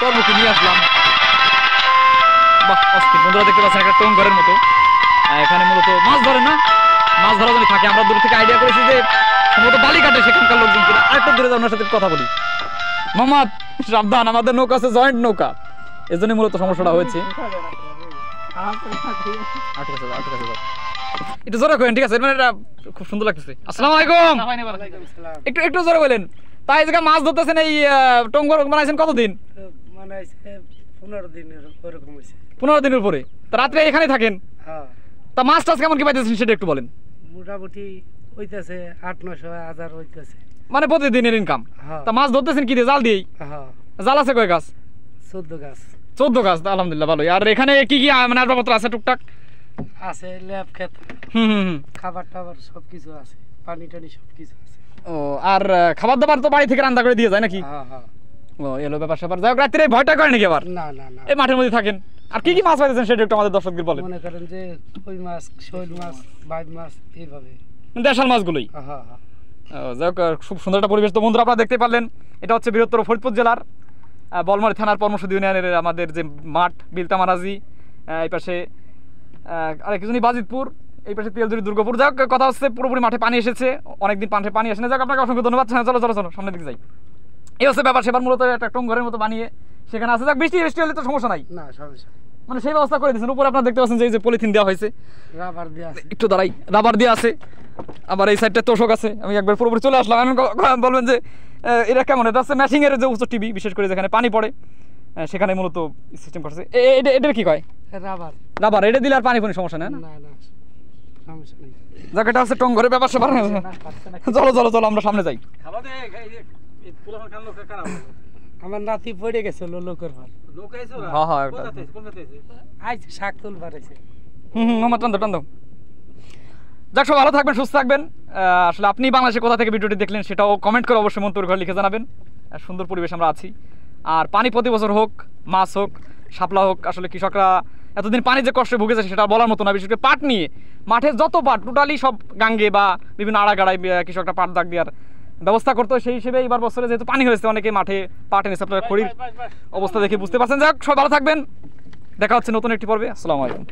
কর্মকে নিয়ে আসলাম। বাহ অস্থির। বন্ধুরা দেখতে পাচ্ছেন একটা টং ঘরের মতো, এখানে মূলত মাছ ধরে না, মাছ ধরা যদি থাকে আমরা দূর থেকে আইডিয়া করেছি যে সম্ভবত বালি কাটে সেখানকার লোকজন কিনা। আরেকটু দূরে আপনার সাথে কথা বলি। মোহাম্মদ সাবধান, আমাদের নৌকা আছে জয়েন্ট নৌকা, এজন্য মূলত সমস্যাটা হয়েছে। একটু জোরে করেন, ঠিক আছে? মানে এটা খুব সুন্দর লাগতেছে। আসসালামু আলাইকুম। একটু একটু জোরে বলেন। তাই জায়গা মাছ ধরতেছেন, এই টঙ্গর বানাইছেন কতদিন? 15 দিনের উপরে। তা রাত্রে এখানে থাকেন? তা মাছ টাছ কেমন কি পাইতেছেন সেটা একটু বলেন। মোটামুটি হইতাছে 800-900 হইতাছে, মানে প্রতিদিনের ইনকাম। তা মাছ ধরতেছেন কি দিয়ে? জাল দিয়েই? জাল আছে কয় গাছ? 14 গাছ। 14 গাছ, আলহামদুলিল্লাহ ভালোই। আর এখানে কি কি মানে আসবাবপত্র আছে টুকটাক? আছে ল্যাব ক্ষেত, খাবার টাবার সবকিছু আছে, পানি টানি সবকিছু আছে। ও, আর খাবার দাবার তো বাড়ি থেকে রান্না করে দিয়ে যায় নাকি? ও, এলো ব্যাপার স্যাপার। যাই হোক, রাত্রে ভয়টা করে নাকি আবার? না না না, এই মাঠের মধ্যে থাকেন। আর কি কি মাছ পাইতেছেন সেটা একটু আমাদের দর্শকদের বলেন। মনে করেন যে কই মাছ, শৈল মাছ, বাইব মাছ, এইভাবে দেশাল মাছগুলোই। যাই হোক, খুব সুন্দর একটা পরিবেশ। তো বন্ধুরা আপনারা দেখতে পারলেন, এটা হচ্ছে বৃহত্তর ফরিদপুর জেলার বলমারী থানার পরমশুদ্ধ ইউনিয়নের আমাদের যে মাঠ, বিলতামারাজি, এই পাশে আরেক কিছুনি বাজিতপুর, এই পাশে তেলজুরি দুর্গাপুর। যাই হোক, কথা হচ্ছে পুরোপুরি মাঠে পানি এসেছে, অনেকদিন মাঠে পানি আসে না। যাক, আপনাকে অসংখ্য ধন্যবাদ। চলো চলো চলো সামনের দিকে যাই। এই হচ্ছে ব্যাপার। সেবার মূলত একটা টং ঘরের মতো বানিয়ে সেখানে আছে। যাক, বৃষ্টি বৃষ্টি হলে তো সমস্যা নাই, না সমস্যা, মানে সেই ব্যবস্থা করে দিয়েছেন। উপরে আপনারা দেখতে পাচ্ছেন যে পলিথিন দেওয়া হয়েছে, রাবার দেওয়া আছে, একটু দাঁড়াই, রাবার দেওয়া আছে। আবার এই সাইডটা তোষক আছে। আমি একবার পুরোপুরি চলে আসলাম। এখন বলবেন যে এটা কেমন? এটা হচ্ছে ম্যাশিংয়ের যে উচ্চ টিভি, বিশেষ করে যেখানে পানি পড়ে সেখানে মূলত সিস্টেম করছে। এটা কি কয়? রাবার। রাবার এটা দিলে আর পানি পানি সমস্যা নেই? না না সমস্যা নেই। যাক, এটা হচ্ছে টং ঘরের ব্যাপার স্যাপার। চলো চলো চলো আমরা সামনে যাই। আমার নাতি পড়ে গেছিল লোকের ঘর। শাক তুলবার আছে। আমার টান দাও। যাক, সব ভালো থাকবেন, সুস্থ থাকবেন। আসলে আপনি বাংলাদেশে কোথা থেকে ভিডিওটি দেখলেন সেটাও কমেন্ট করে অবশ্যই মন্তব্য করে লিখে জানাবেন। সুন্দর পরিবেশ আমরা আছি। আর পানি প্রতি বছর হোক, মাছ হোক, শাপলা হোক, আসলে কৃষকরা এতদিন পানি যে কষ্টে ভুগেছে সেটা বলার মতো না। বিশেষ করে পাট নিয়ে, মাঠের যত পাট টোটালি সব গাঙ্গে বা বিভিন্ন আড়াগাড়ায় কৃষকরা পাট দাগ দেওয়ার ব্যবস্থা করতো। সেই হিসেবে এবার বছরে যেহেতু পানি হয়েছে, অনেকে মাঠে পাট এনেছে। আপনারা খড়ির অবস্থা দেখে বুঝতে পারছেন। যাক, সব ভালো থাকবেন, দেখা হচ্ছে নতুন একটি পর্বে। আসসালামু আলাইকুম।